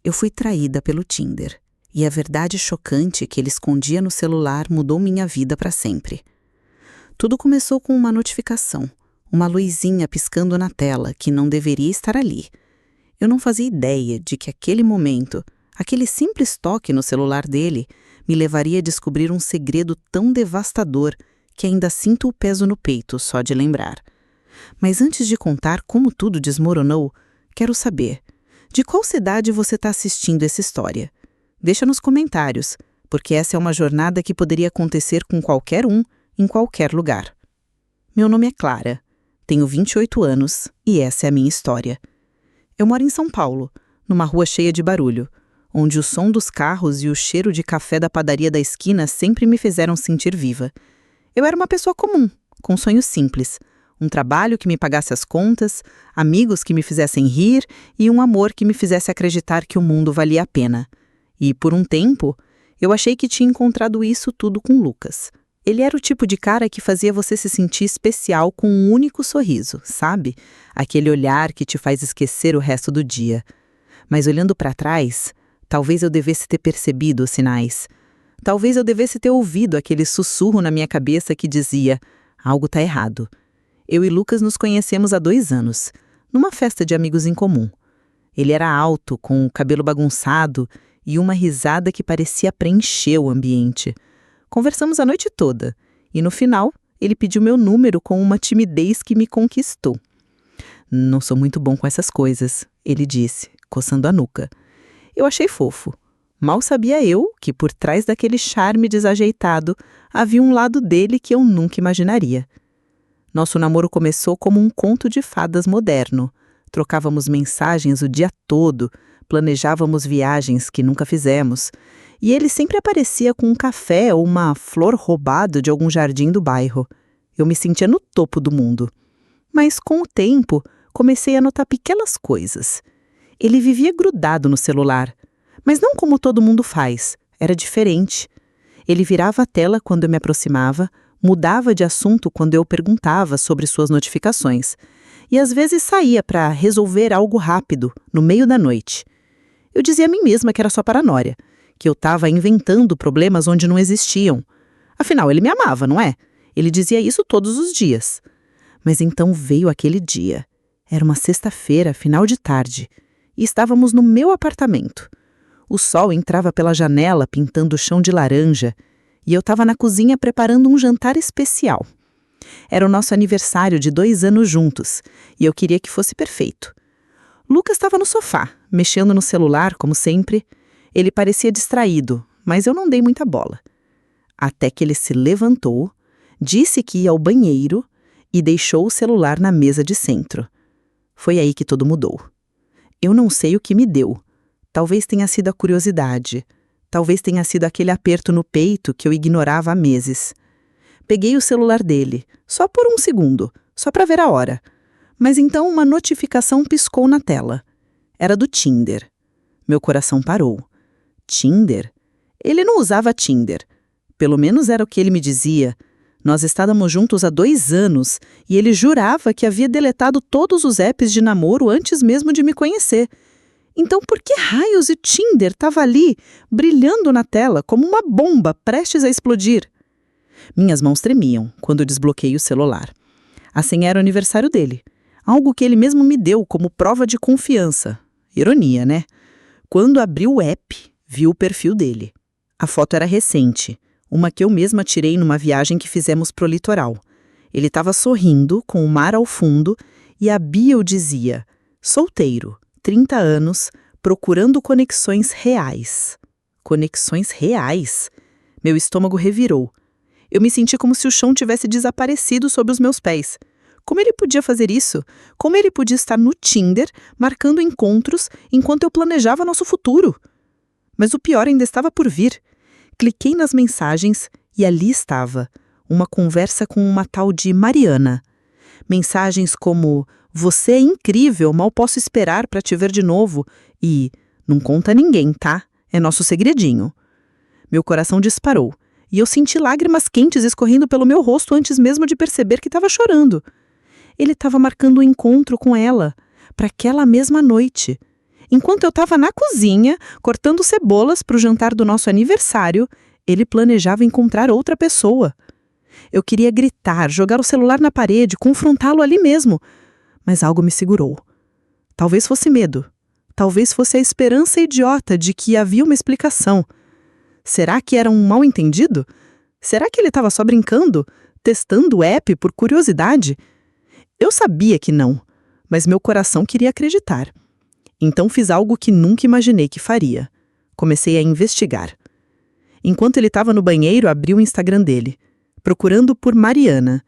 Eu fui traída pelo Tinder, e a verdade chocante que ele escondia no celular mudou minha vida para sempre. Tudo começou com uma notificação, uma luzinha piscando na tela que não deveria estar ali. Eu não fazia ideia de que aquele momento, aquele simples toque no celular dele, me levaria a descobrir um segredo tão devastador que ainda sinto o peso no peito só de lembrar. Mas antes de contar como tudo desmoronou, quero saber, de qual cidade você está assistindo essa história? Deixa nos comentários, porque essa é uma jornada que poderia acontecer com qualquer um, em qualquer lugar. Meu nome é Clara, tenho 28 anos e essa é a minha história. Eu moro em São Paulo, numa rua cheia de barulho, onde o som dos carros e o cheiro de café da padaria da esquina sempre me fizeram sentir viva. Eu era uma pessoa comum, com sonhos simples, um trabalho que me pagasse as contas, amigos que me fizessem rir e um amor que me fizesse acreditar que o mundo valia a pena. E, por um tempo, eu achei que tinha encontrado isso tudo com Lucas. Ele era o tipo de cara que fazia você se sentir especial com um único sorriso, sabe? Aquele olhar que te faz esquecer o resto do dia. Mas olhando para trás, talvez eu devesse ter percebido os sinais. Talvez eu devesse ter ouvido aquele sussurro na minha cabeça que dizia: algo tá errado. Eu e Lucas nos conhecemos há 2 anos, numa festa de amigos em comum. Ele era alto, com o cabelo bagunçado e uma risada que parecia preencher o ambiente. Conversamos a noite toda, e no final, ele pediu meu número com uma timidez que me conquistou. Não sou muito bom com essas coisas, ele disse, coçando a nuca. Eu achei fofo. Mal sabia eu que por trás daquele charme desajeitado havia um lado dele que eu nunca imaginaria. Nosso namoro começou como um conto de fadas moderno. Trocávamos mensagens o dia todo, planejávamos viagens que nunca fizemos, e ele sempre aparecia com um café ou uma flor roubado de algum jardim do bairro. Eu me sentia no topo do mundo. Mas com o tempo, comecei a notar pequenas coisas. Ele vivia grudado no celular, mas não como todo mundo faz, era diferente. Ele virava a tela quando eu me aproximava, mudava de assunto quando eu perguntava sobre suas notificações, e às vezes saía para resolver algo rápido, no meio da noite. Eu dizia a mim mesma que era só paranoia, que eu estava inventando problemas onde não existiam. Afinal, ele me amava, não é? Ele dizia isso todos os dias. Mas então veio aquele dia. Era uma sexta-feira, final de tarde, e estávamos no meu apartamento. O sol entrava pela janela pintando o chão de laranja, e eu estava na cozinha preparando um jantar especial. Era o nosso aniversário de 2 anos juntos, e eu queria que fosse perfeito. Lucas estava no sofá, mexendo no celular, como sempre. Ele parecia distraído, mas eu não dei muita bola. Até que ele se levantou, disse que ia ao banheiro e deixou o celular na mesa de centro. Foi aí que tudo mudou. Eu não sei o que me deu. Talvez tenha sido a curiosidade. Talvez tenha sido aquele aperto no peito que eu ignorava há meses. Peguei o celular dele, só por 1 segundo, só para ver a hora. Mas então uma notificação piscou na tela. Era do Tinder. Meu coração parou. Tinder? Ele não usava Tinder. Pelo menos era o que ele me dizia. Nós estávamos juntos há 2 anos e ele jurava que havia deletado todos os apps de namoro antes mesmo de me conhecer. Então por que raios o Tinder estava ali, brilhando na tela como uma bomba prestes a explodir? Minhas mãos tremiam quando desbloqueei o celular. A senha era o aniversário dele, algo que ele mesmo me deu como prova de confiança. Ironia, né? Quando abri o app, vi o perfil dele. A foto era recente, uma que eu mesma tirei numa viagem que fizemos pro litoral. Ele estava sorrindo, com o mar ao fundo, e a bio dizia: solteiro, 30 anos, procurando conexões reais. Conexões reais? Meu estômago revirou. Eu me senti como se o chão tivesse desaparecido sob os meus pés. Como ele podia fazer isso? Como ele podia estar no Tinder, marcando encontros, enquanto eu planejava nosso futuro? Mas o pior ainda estava por vir. Cliquei nas mensagens e ali estava, uma conversa com uma tal de Mariana. Mensagens como: você é incrível, mal posso esperar para te ver de novo, e não conta a ninguém, tá? É nosso segredinho. Meu coração disparou, e eu senti lágrimas quentes escorrendo pelo meu rosto antes mesmo de perceber que estava chorando. Ele estava marcando um encontro com ela, para aquela mesma noite. Enquanto eu estava na cozinha, cortando cebolas para o jantar do nosso aniversário, ele planejava encontrar outra pessoa. Eu queria gritar, jogar o celular na parede, confrontá-lo ali mesmo. Mas algo me segurou. Talvez fosse medo. Talvez fosse a esperança idiota de que havia uma explicação. Será que era um mal-entendido? Será que ele estava só brincando? Testando o app por curiosidade? Eu sabia que não, mas meu coração queria acreditar. Então fiz algo que nunca imaginei que faria. Comecei a investigar. Enquanto ele estava no banheiro, abri o Instagram dele, procurando por Mariana.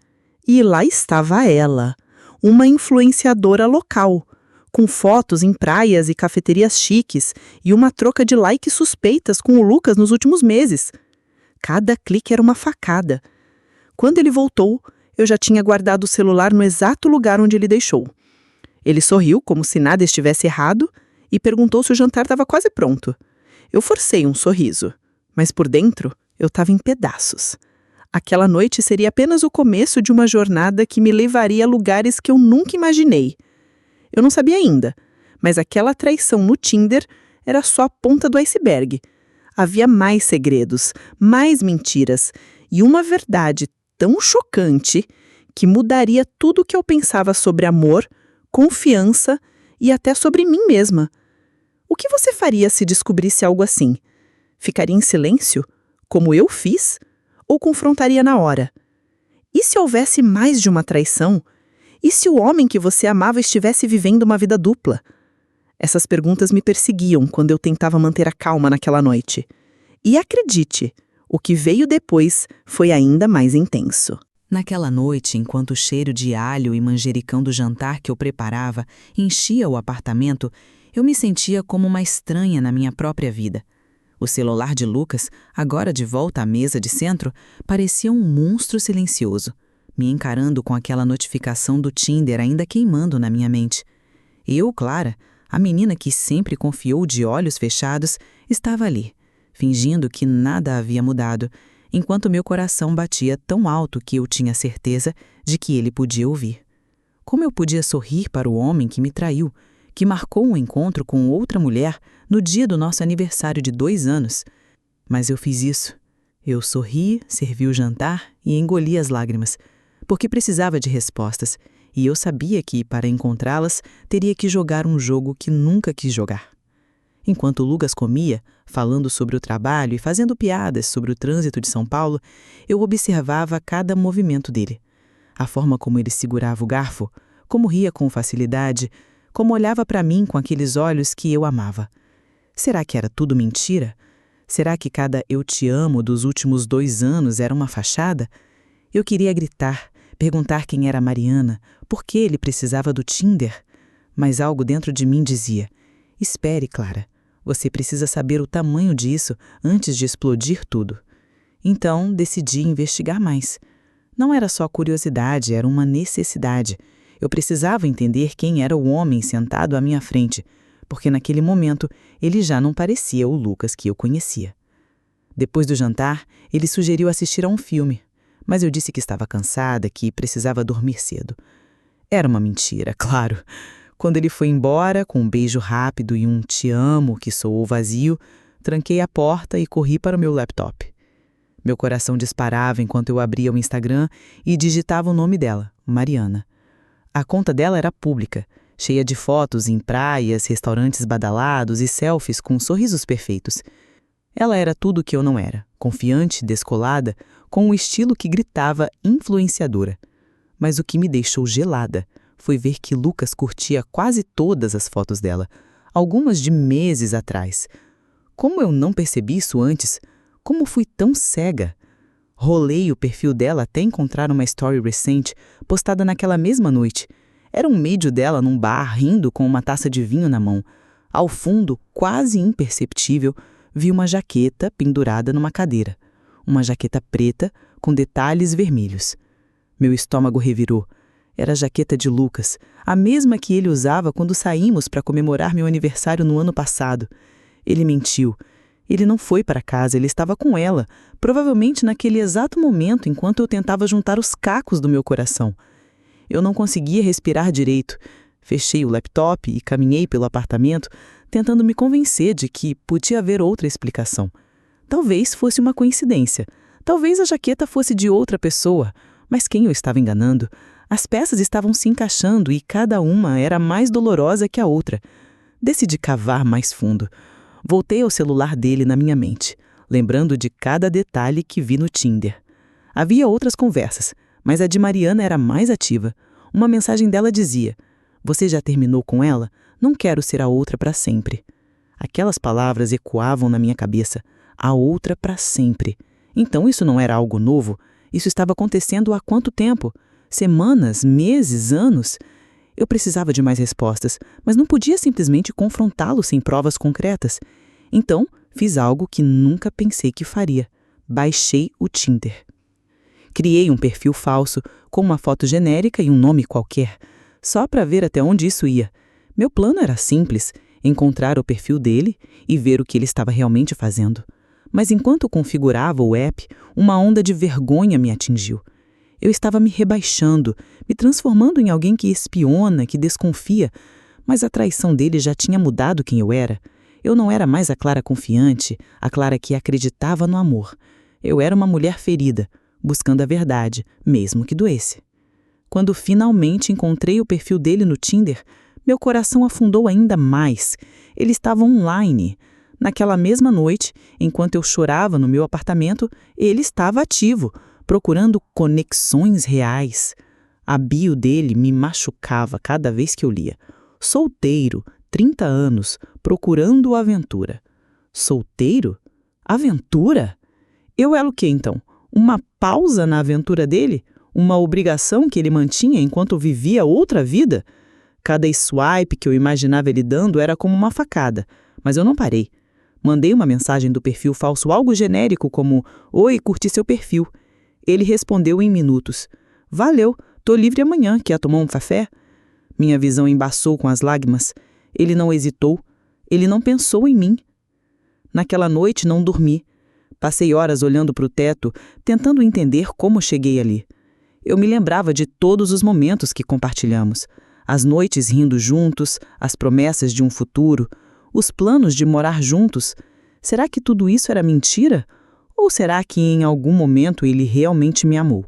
E lá estava ela, uma influenciadora local, com fotos em praias e cafeterias chiques e uma troca de likes suspeitas com o Lucas nos últimos meses. Cada clique era uma facada. Quando ele voltou, eu já tinha guardado o celular no exato lugar onde ele deixou. Ele sorriu como se nada estivesse errado e perguntou se o jantar estava quase pronto. Eu forcei um sorriso, mas por dentro eu estava em pedaços. Aquela noite seria apenas o começo de uma jornada que me levaria a lugares que eu nunca imaginei. Eu não sabia ainda, mas aquela traição no Tinder era só a ponta do iceberg. Havia mais segredos, mais mentiras e uma verdade tão chocante que mudaria tudo o que eu pensava sobre amor, confiança e até sobre mim mesma. O que você faria se descobrisse algo assim? Ficaria em silêncio, como eu fiz, ou confrontaria na hora? E se houvesse mais de uma traição? E se o homem que você amava estivesse vivendo uma vida dupla? Essas perguntas me perseguiam quando eu tentava manter a calma naquela noite. E acredite, o que veio depois foi ainda mais intenso. Naquela noite, enquanto o cheiro de alho e manjericão do jantar que eu preparava enchia o apartamento, eu me sentia como uma estranha na minha própria vida. O celular de Lucas, agora de volta à mesa de centro, parecia um monstro silencioso, me encarando com aquela notificação do Tinder ainda queimando na minha mente. Eu, Clara, a menina que sempre confiou de olhos fechados, estava ali, fingindo que nada havia mudado, enquanto meu coração batia tão alto que eu tinha certeza de que ele podia ouvir. Como eu podia sorrir para o homem que me traiu, que marcou um encontro com outra mulher no dia do nosso aniversário de 2 anos? Mas eu fiz isso. Eu sorri, servi o jantar e engoli as lágrimas, porque precisava de respostas, e eu sabia que, para encontrá-las, teria que jogar um jogo que nunca quis jogar. Enquanto Lucas comia, falando sobre o trabalho e fazendo piadas sobre o trânsito de São Paulo, eu observava cada movimento dele. A forma como ele segurava o garfo, como ria com facilidade, como olhava para mim com aqueles olhos que eu amava. Será que era tudo mentira? Será que cada "eu te amo" dos últimos 2 anos era uma fachada? Eu queria gritar, perguntar quem era a Mariana, por que ele precisava do Tinder. Mas algo dentro de mim dizia: espere, Clara. Você precisa saber o tamanho disso antes de explodir tudo. Então, decidi investigar mais. Não era só curiosidade, era uma necessidade. Eu precisava entender quem era o homem sentado à minha frente, porque naquele momento ele já não parecia o Lucas que eu conhecia. Depois do jantar, ele sugeriu assistir a um filme, mas eu disse que estava cansada, que precisava dormir cedo. Era uma mentira, claro. Quando ele foi embora, com um beijo rápido e um "te amo" que soou vazio, tranquei a porta e corri para o meu laptop. Meu coração disparava enquanto eu abria o Instagram e digitava o nome dela, Mariana. A conta dela era pública, cheia de fotos em praias, restaurantes badalados e selfies com sorrisos perfeitos. Ela era tudo o que eu não era, confiante, descolada, com um estilo que gritava influenciadora. Mas o que me deixou gelada foi ver que Lucas curtia quase todas as fotos dela, algumas de meses atrás. Como eu não percebi isso antes? Como fui tão cega? Rolei o perfil dela até encontrar uma story recente, postada naquela mesma noite. Era um vídeo dela num bar, rindo com uma taça de vinho na mão. Ao fundo, quase imperceptível, vi uma jaqueta pendurada numa cadeira. Uma jaqueta preta com detalhes vermelhos. Meu estômago revirou. Era a jaqueta de Lucas, a mesma que ele usava quando saímos para comemorar meu aniversário no ano passado. Ele mentiu. Ele não foi para casa, ele estava com ela, provavelmente naquele exato momento enquanto eu tentava juntar os cacos do meu coração. Eu não conseguia respirar direito. Fechei o laptop e caminhei pelo apartamento, tentando me convencer de que podia haver outra explicação. Talvez fosse uma coincidência. Talvez a jaqueta fosse de outra pessoa. Mas quem eu estava enganando? As peças estavam se encaixando e cada uma era mais dolorosa que a outra. Decidi cavar mais fundo. Voltei ao celular dele na minha mente, lembrando de cada detalhe que vi no Tinder. Havia outras conversas, mas a de Mariana era mais ativa. Uma mensagem dela dizia: "Você já terminou com ela? Não quero ser a outra para sempre." Aquelas palavras ecoavam na minha cabeça. A outra para sempre. Então isso não era algo novo? Isso estava acontecendo há quanto tempo? Semanas, meses, anos? Eu precisava de mais respostas, mas não podia simplesmente confrontá-lo sem provas concretas. Então, fiz algo que nunca pensei que faria. Baixei o Tinder. Criei um perfil falso, com uma foto genérica e um nome qualquer, só para ver até onde isso ia. Meu plano era simples: encontrar o perfil dele e ver o que ele estava realmente fazendo. Mas enquanto configurava o app, uma onda de vergonha me atingiu. Eu estava me rebaixando, me transformando em alguém que espiona, que desconfia, mas a traição dele já tinha mudado quem eu era. Eu não era mais a Clara confiante, a Clara que acreditava no amor. Eu era uma mulher ferida, buscando a verdade, mesmo que doesse. Quando finalmente encontrei o perfil dele no Tinder, meu coração afundou ainda mais. Ele estava online. Naquela mesma noite, enquanto eu chorava no meu apartamento, ele estava ativo, procurando conexões reais. A bio dele me machucava cada vez que eu lia. Solteiro, 30 anos, procurando aventura. Solteiro? Aventura? Eu era o quê, então? Uma pausa na aventura dele? Uma obrigação que ele mantinha enquanto vivia outra vida? Cada swipe que eu imaginava ele dando era como uma facada, mas eu não parei. Mandei uma mensagem do perfil falso, algo genérico como: "Oi, curti seu perfil." Ele respondeu em minutos: "Valeu, tô livre amanhã, quer tomar um café?" Minha visão embaçou com as lágrimas. Ele não hesitou, ele não pensou em mim. Naquela noite não dormi. Passei horas olhando para o teto, tentando entender como cheguei ali. Eu me lembrava de todos os momentos que compartilhamos. As noites rindo juntos, as promessas de um futuro, os planos de morar juntos. Será que tudo isso era mentira? Ou será que em algum momento ele realmente me amou?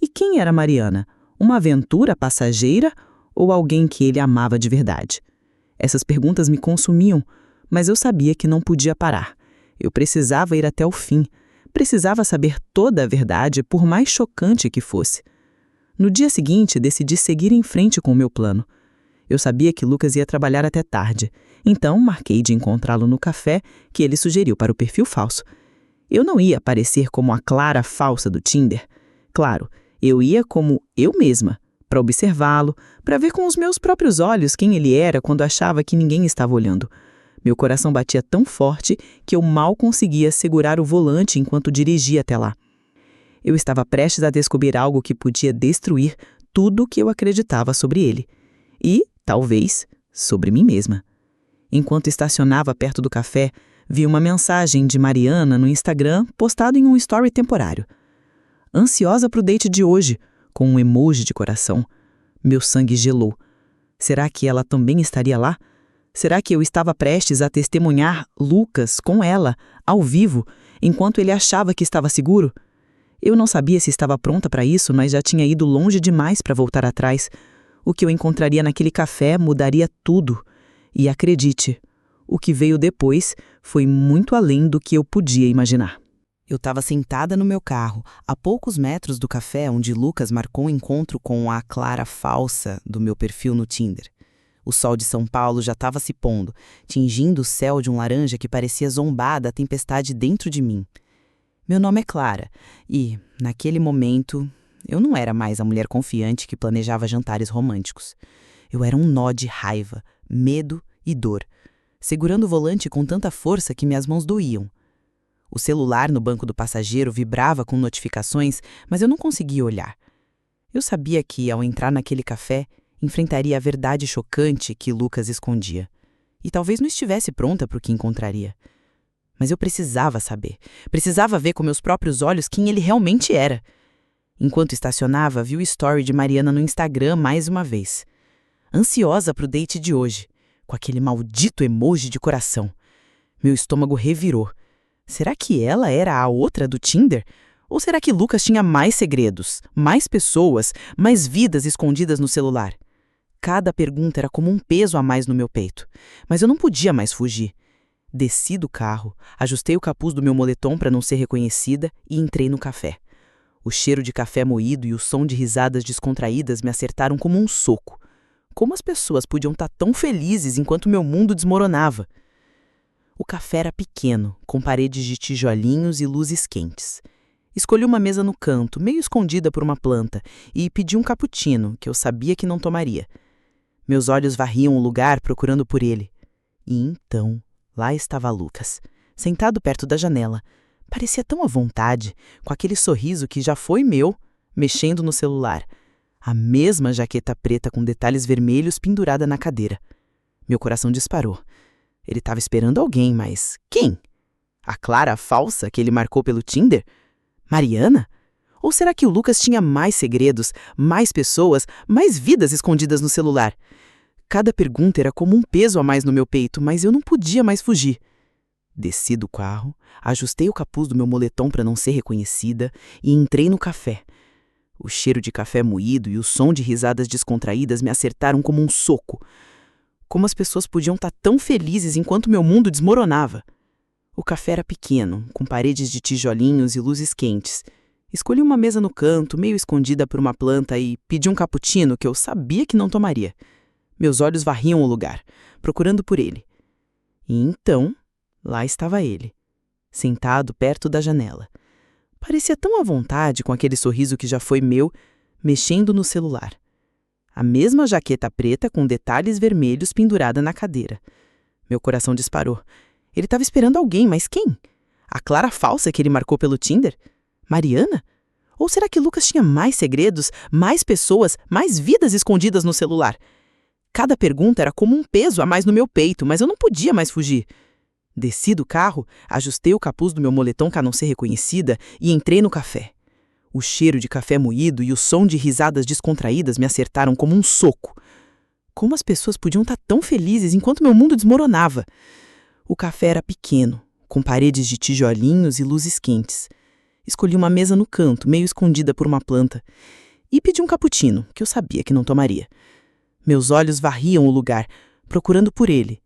E quem era Mariana? Uma aventura passageira ou alguém que ele amava de verdade? Essas perguntas me consumiam, mas eu sabia que não podia parar. Eu precisava ir até o fim. Precisava saber toda a verdade, por mais chocante que fosse. No dia seguinte, decidi seguir em frente com o meu plano. Eu sabia que Lucas ia trabalhar até tarde, então marquei de encontrá-lo no café que ele sugeriu para o perfil falso. Eu não ia aparecer como a Clara falsa do Tinder. Claro, eu ia como eu mesma, para observá-lo, para ver com os meus próprios olhos quem ele era quando achava que ninguém estava olhando. Meu coração batia tão forte que eu mal conseguia segurar o volante enquanto dirigia até lá. Eu estava prestes a descobrir algo que podia destruir tudo o que eu acreditava sobre ele. E, talvez, sobre mim mesma. Enquanto estacionava perto do café, vi uma mensagem de Mariana no Instagram postada em um story temporário. Ansiosa para o date de hoje, com um emoji de coração. Meu sangue gelou. Será que ela também estaria lá? Será que eu estava prestes a testemunhar Lucas com ela, ao vivo, enquanto ele achava que estava seguro? Eu não sabia se estava pronta para isso, mas já tinha ido longe demais para voltar atrás. O que eu encontraria naquele café mudaria tudo. E acredite, o que veio depois foi muito além do que eu podia imaginar. Eu estava sentada no meu carro, a poucos metros do café onde Lucas marcou um encontro com a Clara falsa do meu perfil no Tinder. O sol de São Paulo já estava se pondo, tingindo o céu de um laranja que parecia zombar da tempestade dentro de mim. Meu nome é Clara e, naquele momento, eu não era mais a mulher confiante que planejava jantares românticos. Eu era um nó de raiva, medo e dor, segurando o volante com tanta força que minhas mãos doíam. O celular no banco do passageiro vibrava com notificações, mas eu não conseguia olhar. Eu sabia que, ao entrar naquele café, enfrentaria a verdade chocante que Lucas escondia. E talvez não estivesse pronta para o que encontraria. Mas eu precisava saber. Precisava ver com meus próprios olhos quem ele realmente era. Enquanto estacionava, vi o story de Mariana no Instagram mais uma vez. ansiosa pro date de hoje, com aquele maldito emoji de coração. Meu estômago revirou. Será que ela era a outra do Tinder? Ou será que Lucas tinha mais segredos, mais pessoas, mais vidas escondidas no celular? Cada pergunta era como um peso a mais no meu peito, mas eu não podia mais fugir. Desci do carro, ajustei o capuz do meu moletom para não ser reconhecida e entrei no café. O cheiro de café moído e o som de risadas descontraídas me acertaram como um soco. Como as pessoas podiam estar tão felizes enquanto meu mundo desmoronava? O café era pequeno, com paredes de tijolinhos e luzes quentes. Escolhi uma mesa no canto, meio escondida por uma planta, e pedi um cappuccino, que eu sabia que não tomaria. Meus olhos varriam o lugar procurando por ele. E então, lá estava Lucas, sentado perto da janela. Parecia tão à vontade, com aquele sorriso que já foi meu, mexendo no celular. A mesma jaqueta preta com detalhes vermelhos pendurada na cadeira. Meu coração disparou. Ele estava esperando alguém, mas quem? A Clara falsa que ele marcou pelo Tinder? Mariana? Ou será que o Lucas tinha mais segredos, mais pessoas, mais vidas escondidas no celular? Cada pergunta era como um peso a mais no meu peito, mas eu não podia mais fugir. Desci do carro, ajustei o capuz do meu moletom para não ser reconhecida e entrei no café. O cheiro de café moído e o som de risadas descontraídas me acertaram como um soco. Como as pessoas podiam estar tão felizes enquanto meu mundo desmoronava? O café era pequeno, com paredes de tijolinhos e luzes quentes. Escolhi uma mesa no canto, meio escondida por uma planta, e pedi um cappuccino que eu sabia que não tomaria. Meus olhos varriam o lugar, procurando por ele. E então, lá estava ele, sentado perto da janela. Parecia tão à vontade com aquele sorriso que já foi meu, mexendo no celular. A mesma jaqueta preta com detalhes vermelhos pendurada na cadeira. Meu coração disparou. Ele estava esperando alguém, mas quem? A Clara falsa que ele marcou pelo Tinder? Mariana? Ou será que Lucas tinha mais segredos, mais pessoas, mais vidas escondidas no celular? Cada pergunta era como um peso a mais no meu peito, mas eu não podia mais fugir. Desci do carro, ajustei o capuz do meu moletom para não ser reconhecida e entrei no café. O cheiro de café moído e o som de risadas descontraídas me acertaram como um soco. Como as pessoas podiam estar tão felizes enquanto meu mundo desmoronava? O café era pequeno, com paredes de tijolinhos e luzes quentes. Escolhi uma mesa no canto, meio escondida por uma planta, e pedi um cappuccino, que eu sabia que não tomaria. Meus olhos varriam o lugar, procurando por ele.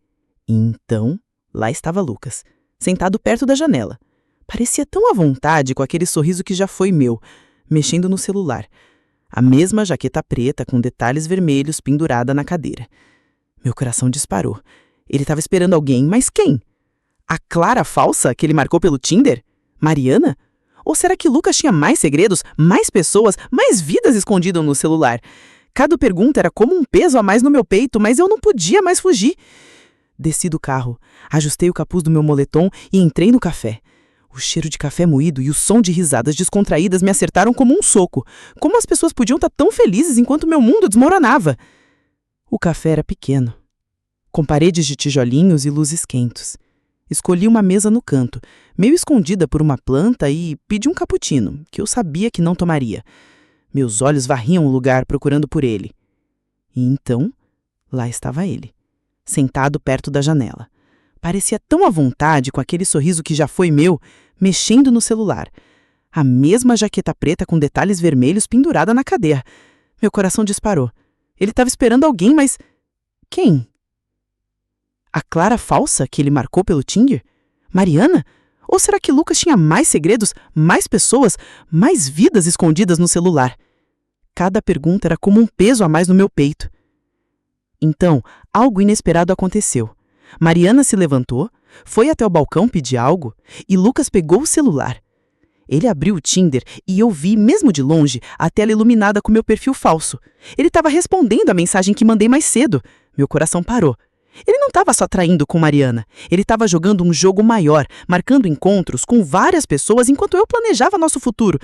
E então, lá estava Lucas, sentado perto da janela. Parecia tão à vontade com aquele sorriso que já foi meu, mexendo no celular. A mesma jaqueta preta com detalhes vermelhos pendurada na cadeira. Meu coração disparou. Ele estava esperando alguém, mas quem? A Clara falsa que ele marcou pelo Tinder? Mariana? Ou será que Lucas tinha mais segredos, mais pessoas, mais vidas escondidas no celular? Cada pergunta era como um peso a mais no meu peito, mas eu não podia mais fugir. Desci do carro, ajustei o capuz do meu moletom e entrei no café. O cheiro de café moído e o som de risadas descontraídas me acertaram como um soco. Como as pessoas podiam estar tão felizes enquanto meu mundo desmoronava? O café era pequeno, com paredes de tijolinhos e luzes quentes. Escolhi uma mesa no canto, meio escondida por uma planta, e pedi um cappuccino, que eu sabia que não tomaria. Meus olhos varriam o lugar procurando por ele. E então, lá estava ele, sentado perto da janela. Parecia tão à vontade com aquele sorriso que já foi meu, mexendo no celular. A mesma jaqueta preta com detalhes vermelhos pendurada na cadeira. Meu coração disparou. Ele estava esperando alguém, mas quem? A Clara falsa que ele marcou pelo Tinder? Mariana? Ou será que Lucas tinha mais segredos, mais pessoas, mais vidas escondidas no celular? Cada pergunta era como um peso a mais no meu peito. Então, algo inesperado aconteceu. Mariana se levantou, foi até o balcão pedir algo e Lucas pegou o celular. Ele abriu o Tinder e eu vi, mesmo de longe, a tela iluminada com meu perfil falso. Ele estava respondendo a mensagem que mandei mais cedo. Meu coração parou. Ele não estava só traindo com Mariana. Ele estava jogando um jogo maior, marcando encontros com várias pessoas enquanto eu planejava nosso futuro.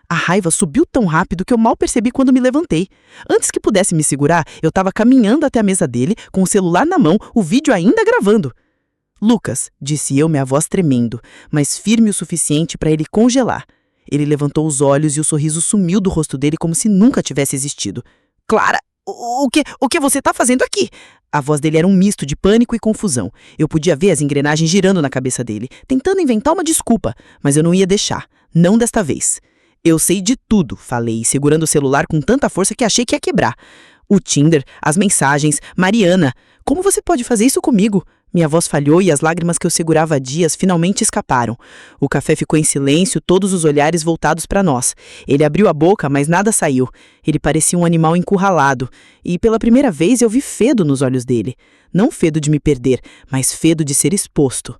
A raiva subiu tão rápido que eu mal percebi quando me levantei. Antes que pudesse me segurar, eu estava caminhando até a mesa dele, com o celular na mão, o vídeo ainda gravando. Lucas, disse eu, minha voz tremendo, mas firme o suficiente para ele congelar. Ele levantou os olhos e o sorriso sumiu do rosto dele como se nunca tivesse existido. Clara, O que você tá fazendo aqui? A voz dele era um misto de pânico e confusão. Eu podia ver as engrenagens girando na cabeça dele, tentando inventar uma desculpa, mas eu não ia deixar. Não desta vez. Eu sei de tudo, falei, segurando o celular com tanta força que achei que ia quebrar. O Tinder, as mensagens, Mariana. Como você pode fazer isso comigo? Minha voz falhou e as lágrimas que eu segurava há dias finalmente escaparam. O café ficou em silêncio, todos os olhares voltados para nós. Ele abriu a boca, mas nada saiu. Ele parecia um animal encurralado. E pela primeira vez eu vi Fedo nos olhos dele. Não Fedo de me perder, mas Fedo de ser exposto.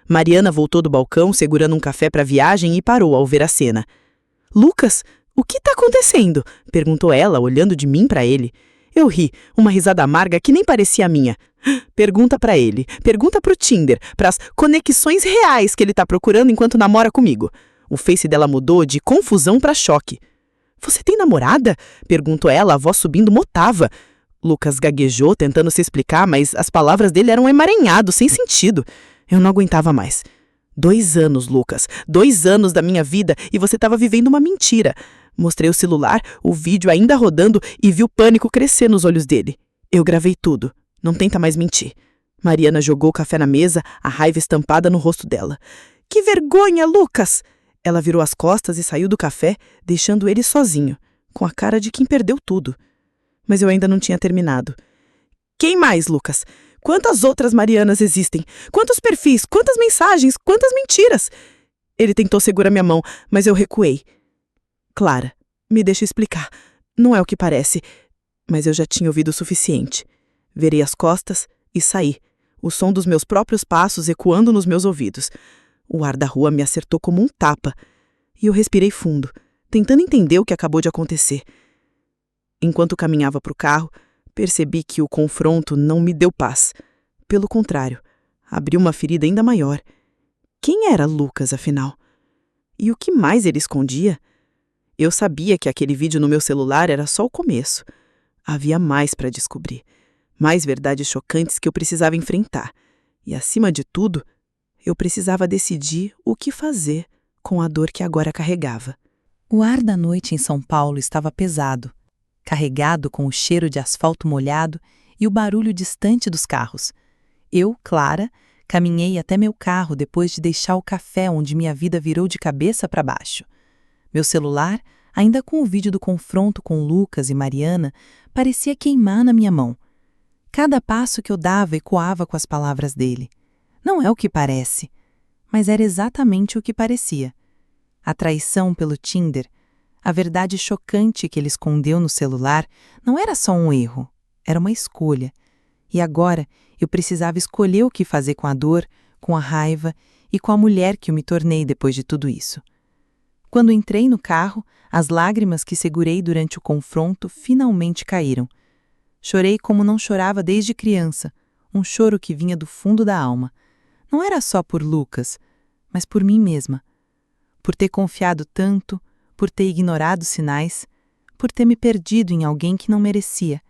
Mariana voltou do balcão segurando um café para a viagem e parou ao ver a cena. Lucas, o que está acontecendo? Perguntou ela, olhando de mim para ele. Eu ri, uma risada amarga que nem parecia a minha. Pergunta pra ele, pergunta pro Tinder, pras conexões reais que ele tá procurando enquanto namora comigo. O face dela mudou de confusão pra choque. Você tem namorada? Perguntou ela, a voz subindo uma octava. Lucas gaguejou, tentando se explicar, mas as palavras dele eram emaranhadas, sem sentido. Eu não aguentava mais. 2 anos, Lucas. 2 anos da minha vida e você tava vivendo uma mentira. Mostrei o celular, o vídeo ainda rodando e vi o pânico crescer nos olhos dele. Eu gravei tudo. Não tenta mais mentir. Mariana jogou o café na mesa, a raiva estampada no rosto dela. Que vergonha, Lucas! Ela virou as costas e saiu do café, deixando ele sozinho, com a cara de quem perdeu tudo. Mas eu ainda não tinha terminado. Quem mais, Lucas? Quantas outras Marianas existem? Quantos perfis? Quantas mensagens? Quantas mentiras? Ele tentou segurar minha mão, mas eu recuei. Clara, me deixa explicar. Não é o que parece. Mas eu já tinha ouvido o suficiente. Virei as costas e saí, o som dos meus próprios passos ecoando nos meus ouvidos. O ar da rua me acertou como um tapa, e eu respirei fundo, tentando entender o que acabou de acontecer. Enquanto caminhava para o carro, percebi que o confronto não me deu paz. Pelo contrário, abriu uma ferida ainda maior. Quem era Lucas, afinal? E o que mais ele escondia? Eu sabia que aquele vídeo no meu celular era só o começo. Havia mais para descobrir. Mais verdades chocantes que eu precisava enfrentar. E, acima de tudo, eu precisava decidir o que fazer com a dor que agora carregava. O ar da noite em São Paulo estava pesado, carregado com o cheiro de asfalto molhado e o barulho distante dos carros. Eu, Clara, caminhei até meu carro depois de deixar o café onde minha vida virou de cabeça para baixo. Meu celular, ainda com o vídeo do confronto com Lucas e Mariana, parecia queimar na minha mão. Cada passo que eu dava ecoava com as palavras dele. Não é o que parece, mas era exatamente o que parecia. A traição pelo Tinder, a verdade chocante que ele escondeu no celular, não era só um erro, era uma escolha. E agora eu precisava escolher o que fazer com a dor, com a raiva e com a mulher que eu me tornei depois de tudo isso. Quando entrei no carro, as lágrimas que segurei durante o confronto finalmente caíram. Chorei como não chorava desde criança, um choro que vinha do fundo da alma. Não era só por Lucas, mas por mim mesma. Por ter confiado tanto, por ter ignorado sinais, por ter me perdido em alguém que não merecia.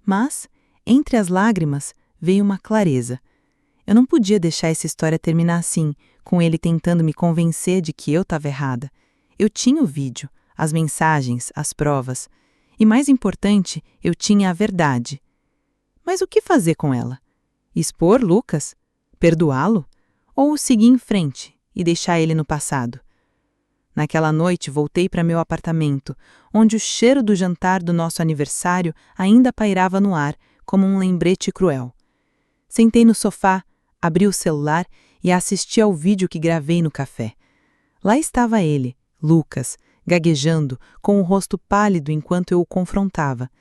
Mas, entre as lágrimas, veio uma clareza. Eu não podia deixar essa história terminar assim, com ele tentando me convencer de que eu estava errada. Eu tinha o vídeo, as mensagens, as provas. E mais importante, eu tinha a verdade. Mas o que fazer com ela? Expor Lucas? Perdoá-lo? Ou seguir em frente e deixar ele no passado? Naquela noite voltei para meu apartamento, onde o cheiro do jantar do nosso aniversário ainda pairava no ar, como um lembrete cruel. Sentei no sofá, abri o celular e assisti ao vídeo que gravei no café. Lá estava ele, Lucas, gaguejando, com o rosto pálido enquanto eu o confrontava.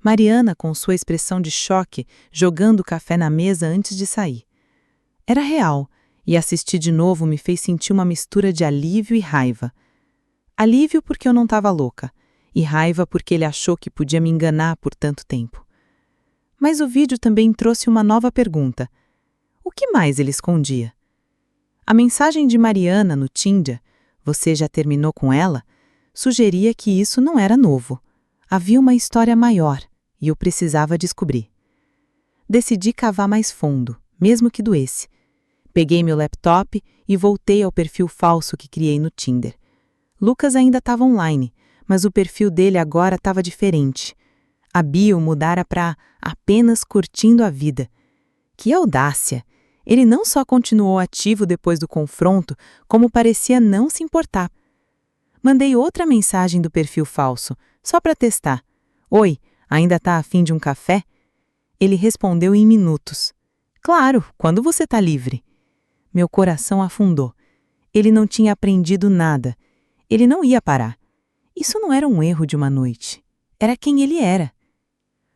Mariana, com sua expressão de choque, jogando o café na mesa antes de sair. Era real, e assistir de novo me fez sentir uma mistura de alívio e raiva. Alívio porque eu não estava louca, e raiva porque ele achou que podia me enganar por tanto tempo. Mas o vídeo também trouxe uma nova pergunta. O que mais ele escondia? A mensagem de Mariana no Tinder, "Você já terminou com ela?", sugeria que isso não era novo. Havia uma história maior, e eu precisava descobrir. Decidi cavar mais fundo, mesmo que doesse. Peguei meu laptop e voltei ao perfil falso que criei no Tinder. Lucas ainda estava online, mas o perfil dele agora estava diferente. A bio mudara para apenas curtindo a vida. Que audácia! Ele não só continuou ativo depois do confronto, como parecia não se importar. Mandei outra mensagem do perfil falso, só para testar. Oi, ainda tá afim de um café? Ele respondeu em minutos. Claro, quando você tá livre. Meu coração afundou. Ele não tinha aprendido nada. Ele não ia parar. Isso não era um erro de uma noite. Era quem ele era.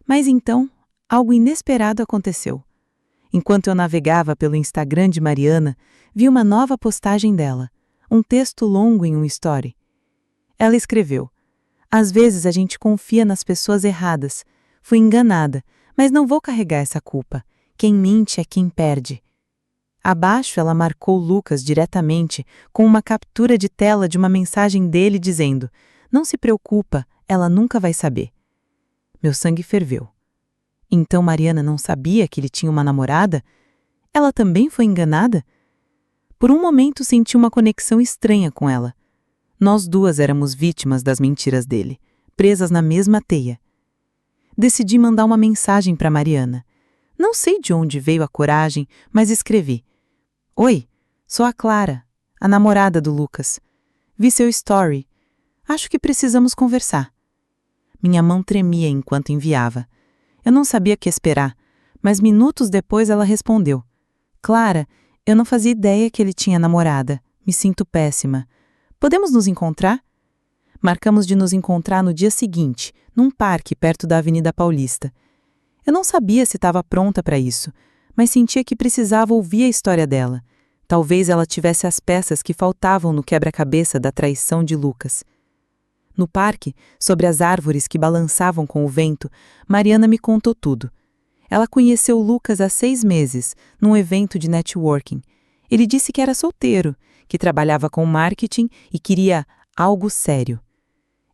Mas então, algo inesperado aconteceu. Enquanto eu navegava pelo Instagram de Mariana, vi uma nova postagem dela, um texto longo em um story. Ela escreveu: às vezes a gente confia nas pessoas erradas. Fui enganada, mas não vou carregar essa culpa. Quem mente é quem perde. Abaixo ela marcou Lucas diretamente com uma captura de tela de uma mensagem dele dizendo: não se preocupa, ela nunca vai saber. Meu sangue ferveu. Então Mariana não sabia que ele tinha uma namorada? Ela também foi enganada? Por um momento senti uma conexão estranha com ela. Nós duas éramos vítimas das mentiras dele, presas na mesma teia. Decidi mandar uma mensagem para Mariana. Não sei de onde veio a coragem, mas escrevi: oi, sou a Clara, a namorada do Lucas. Vi seu story. Acho que precisamos conversar. Minha mão tremia enquanto enviava. Eu não sabia o que esperar, mas minutos depois ela respondeu: Clara, eu não fazia ideia que ele tinha namorada. Me sinto péssima. Podemos nos encontrar? Marcamos de nos encontrar no dia seguinte, num parque perto da Avenida Paulista. Eu não sabia se estava pronta para isso, mas sentia que precisava ouvir a história dela. Talvez ela tivesse as peças que faltavam no quebra-cabeça da traição de Lucas. No parque, sobre as árvores que balançavam com o vento, Mariana me contou tudo. Ela conheceu Lucas há 6 meses, num evento de networking. Ele disse que era solteiro, que trabalhava com marketing e queria algo sério.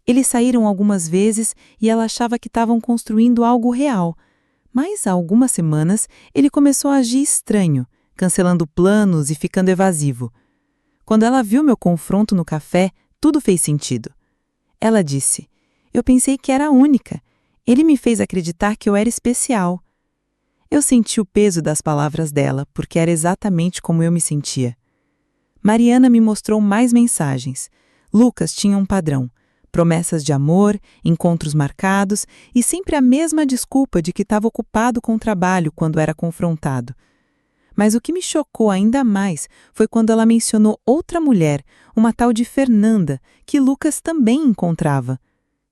Eles saíram algumas vezes e ela achava que estavam construindo algo real. Mas há algumas semanas ele começou a agir estranho, cancelando planos e ficando evasivo. Quando ela viu meu confronto no café, tudo fez sentido. Ela disse: eu pensei que era a única. Ele me fez acreditar que eu era especial. Eu senti o peso das palavras dela, porque era exatamente como eu me sentia. Mariana me mostrou mais mensagens. Lucas tinha um padrão: promessas de amor, encontros marcados e sempre a mesma desculpa de que estava ocupado com o trabalho quando era confrontado. Mas o que me chocou ainda mais foi quando ela mencionou outra mulher, uma tal de Fernanda, que Lucas também encontrava.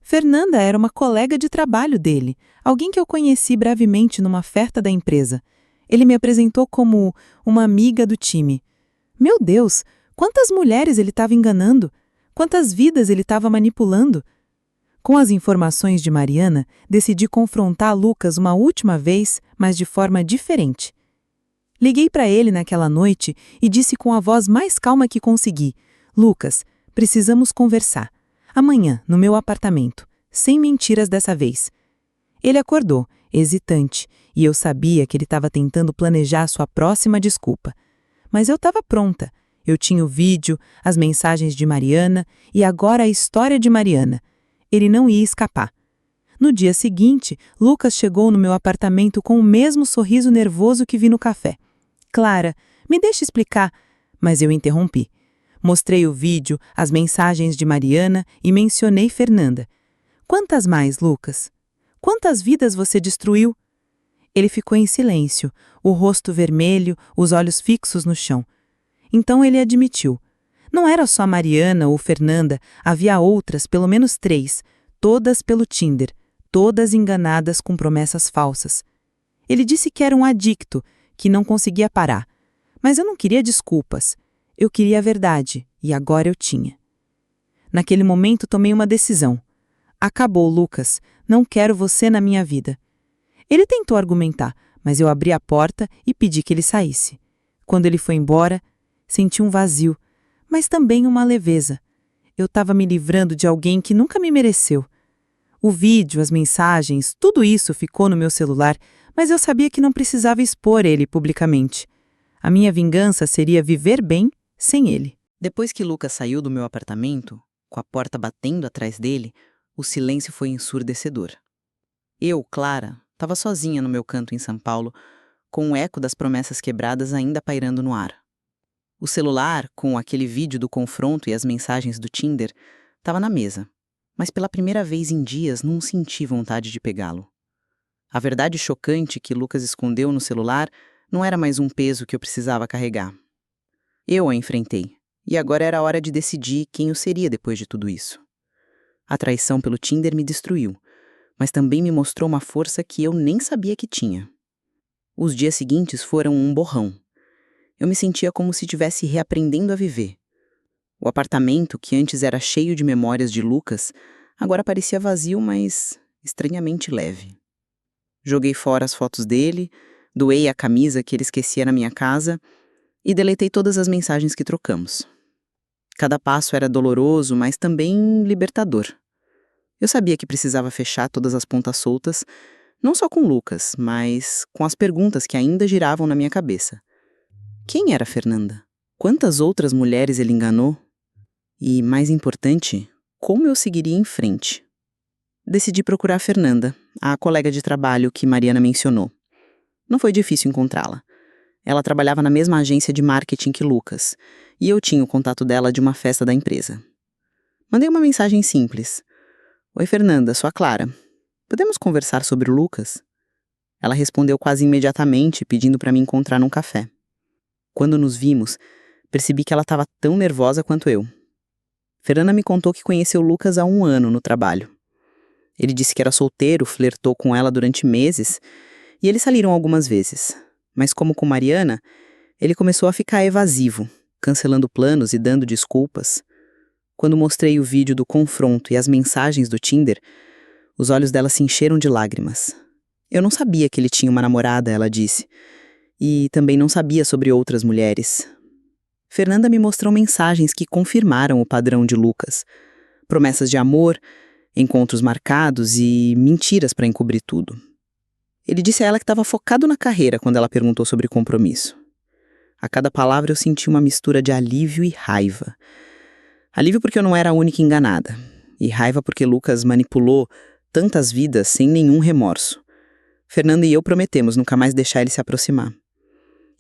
Fernanda era uma colega de trabalho dele, alguém que eu conheci brevemente numa festa da empresa. Ele me apresentou como uma amiga do time. Meu Deus, quantas mulheres ele estava enganando! Quantas vidas ele estava manipulando! Com as informações de Mariana, decidi confrontar Lucas uma última vez, mas de forma diferente. Liguei para ele naquela noite e disse com a voz mais calma que consegui: Lucas, precisamos conversar. Amanhã, no meu apartamento. Sem mentiras dessa vez. Ele acordou, hesitante, e eu sabia que ele estava tentando planejar sua próxima desculpa. Mas eu estava pronta. Eu tinha o vídeo, as mensagens de Mariana e agora a história de Mariana. Ele não ia escapar. No dia seguinte, Lucas chegou no meu apartamento com o mesmo sorriso nervoso que vi no café. Clara, me deixa explicar. Mas eu interrompi. Mostrei o vídeo, as mensagens de Mariana e mencionei Fernanda. Quantas mais, Lucas? Quantas vidas você destruiu? Ele ficou em silêncio, o rosto vermelho, os olhos fixos no chão. Então ele admitiu. Não era só Mariana ou Fernanda, havia outras, pelo menos 3, todas pelo Tinder, todas enganadas com promessas falsas. Ele disse que era um adicto, que não conseguia parar. Mas eu não queria desculpas. Eu queria a verdade, e agora eu tinha. Naquele momento tomei uma decisão. Acabou, Lucas. Não quero você na minha vida. Ele tentou argumentar, mas eu abri a porta e pedi que ele saísse. Quando ele foi embora, senti um vazio, mas também uma leveza. Eu estava me livrando de alguém que nunca me mereceu. O vídeo, as mensagens, tudo isso ficou no meu celular, mas eu sabia que não precisava expor ele publicamente. A minha vingança seria viver bem sem ele. Depois que Lucas saiu do meu apartamento, com a porta batendo atrás dele, o silêncio foi ensurdecedor. Eu, Clara, estava sozinha no meu canto em São Paulo, com o eco das promessas quebradas ainda pairando no ar. O celular, com aquele vídeo do confronto e as mensagens do Tinder, estava na mesa, mas pela primeira vez em dias não senti vontade de pegá-lo. A verdade chocante que Lucas escondeu no celular não era mais um peso que eu precisava carregar. Eu a enfrentei, e agora era a hora de decidir quem eu seria depois de tudo isso. A traição pelo Tinder me destruiu, mas também me mostrou uma força que eu nem sabia que tinha. Os dias seguintes foram um borrão. Eu me sentia como se estivesse reaprendendo a viver. O apartamento, que antes era cheio de memórias de Lucas, agora parecia vazio, mas estranhamente leve. Joguei fora as fotos dele, doei a camisa que ele esquecia na minha casa e deletei todas as mensagens que trocamos. Cada passo era doloroso, mas também libertador. Eu sabia que precisava fechar todas as pontas soltas, não só com Lucas, mas com as perguntas que ainda giravam na minha cabeça. Quem era Fernanda? Quantas outras mulheres ele enganou? E, mais importante, como eu seguiria em frente? Decidi procurar Fernanda, a colega de trabalho que Mariana mencionou. Não foi difícil encontrá-la. Ela trabalhava na mesma agência de marketing que Lucas, e eu tinha o contato dela de uma festa da empresa. Mandei uma mensagem simples. Oi, Fernanda, sou a Clara. Podemos conversar sobre o Lucas? Ela respondeu quase imediatamente, pedindo para me encontrar num café. Quando nos vimos, percebi que ela estava tão nervosa quanto eu. Fernanda me contou que conheceu Lucas há 1 ano no trabalho. Ele disse que era solteiro, flertou com ela durante meses, e eles saíram algumas vezes. Mas como com Mariana, ele começou a ficar evasivo, cancelando planos e dando desculpas. Quando mostrei o vídeo do confronto e as mensagens do Tinder, os olhos dela se encheram de lágrimas. Eu não sabia que ele tinha uma namorada, ela disse, e também não sabia sobre outras mulheres. Fernanda me mostrou mensagens que confirmaram o padrão de Lucas. Promessas de amor, encontros marcados e mentiras para encobrir tudo. Ele disse a ela que estava focado na carreira quando ela perguntou sobre compromisso. A cada palavra eu senti uma mistura de alívio e raiva. Alívio porque eu não era a única enganada, e raiva porque Lucas manipulou tantas vidas sem nenhum remorso. Fernanda e eu prometemos nunca mais deixar ele se aproximar.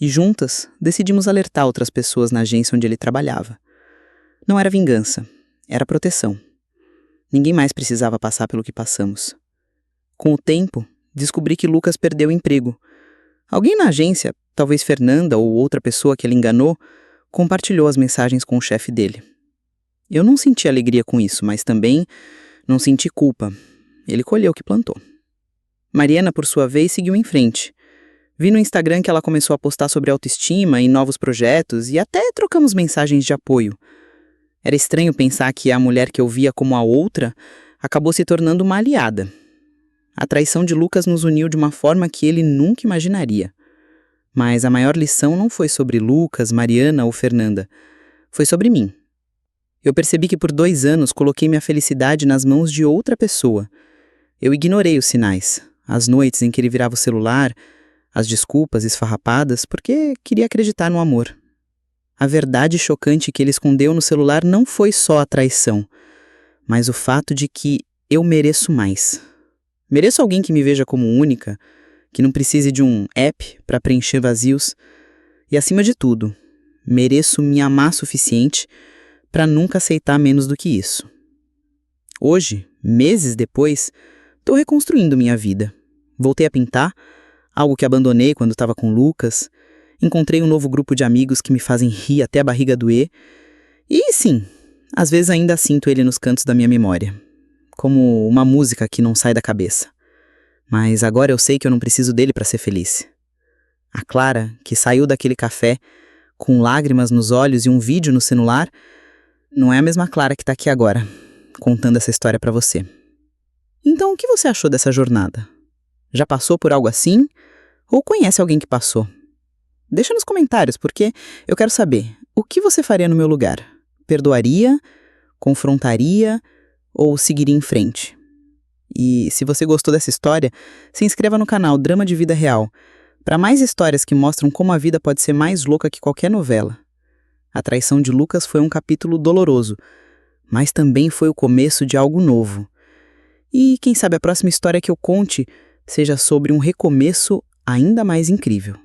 E juntas, decidimos alertar outras pessoas na agência onde ele trabalhava. Não era vingança, era proteção. Ninguém mais precisava passar pelo que passamos. Com o tempo, descobri que Lucas perdeu o emprego. Alguém na agência, talvez Fernanda ou outra pessoa que ele enganou, compartilhou as mensagens com o chefe dele. Eu não senti alegria com isso, mas também não senti culpa. Ele colheu o que plantou. Mariana, por sua vez, seguiu em frente. Vi no Instagram que ela começou a postar sobre autoestima e novos projetos e até trocamos mensagens de apoio. Era estranho pensar que a mulher que eu via como a outra acabou se tornando uma aliada. A traição de Lucas nos uniu de uma forma que ele nunca imaginaria. Mas a maior lição não foi sobre Lucas, Mariana ou Fernanda. Foi sobre mim. Eu percebi que por 2 anos coloquei minha felicidade nas mãos de outra pessoa. Eu ignorei os sinais, as noites em que ele virava o celular, as desculpas esfarrapadas, porque queria acreditar no amor. A verdade chocante que ele escondeu no celular não foi só a traição, mas o fato de que eu mereço mais. Mereço alguém que me veja como única, que não precise de um app para preencher vazios. E, acima de tudo, mereço me amar suficiente para nunca aceitar menos do que isso. Hoje, meses depois, estou reconstruindo minha vida. Voltei a pintar, algo que abandonei quando estava com Lucas. Encontrei um novo grupo de amigos que me fazem rir até a barriga doer. E sim, às vezes ainda sinto ele nos cantos da minha memória, como uma música que não sai da cabeça. Mas agora eu sei que eu não preciso dele para ser feliz. A Clara, que saiu daquele café com lágrimas nos olhos e um vídeo no celular, não é a mesma Clara que está aqui agora, contando essa história para você. Então, o que você achou dessa jornada? Já passou por algo assim? Ou conhece alguém que passou? Deixa nos comentários, porque eu quero saber, o que você faria no meu lugar? Perdoaria? Confrontaria? Ou seguiria em frente? E se você gostou dessa história, se inscreva no canal Drama de Vida Real, para mais histórias que mostram como a vida pode ser mais louca que qualquer novela. A traição de Lucas foi um capítulo doloroso, mas também foi o começo de algo novo. E quem sabe a próxima história que eu conte seja sobre um recomeço ainda mais incrível.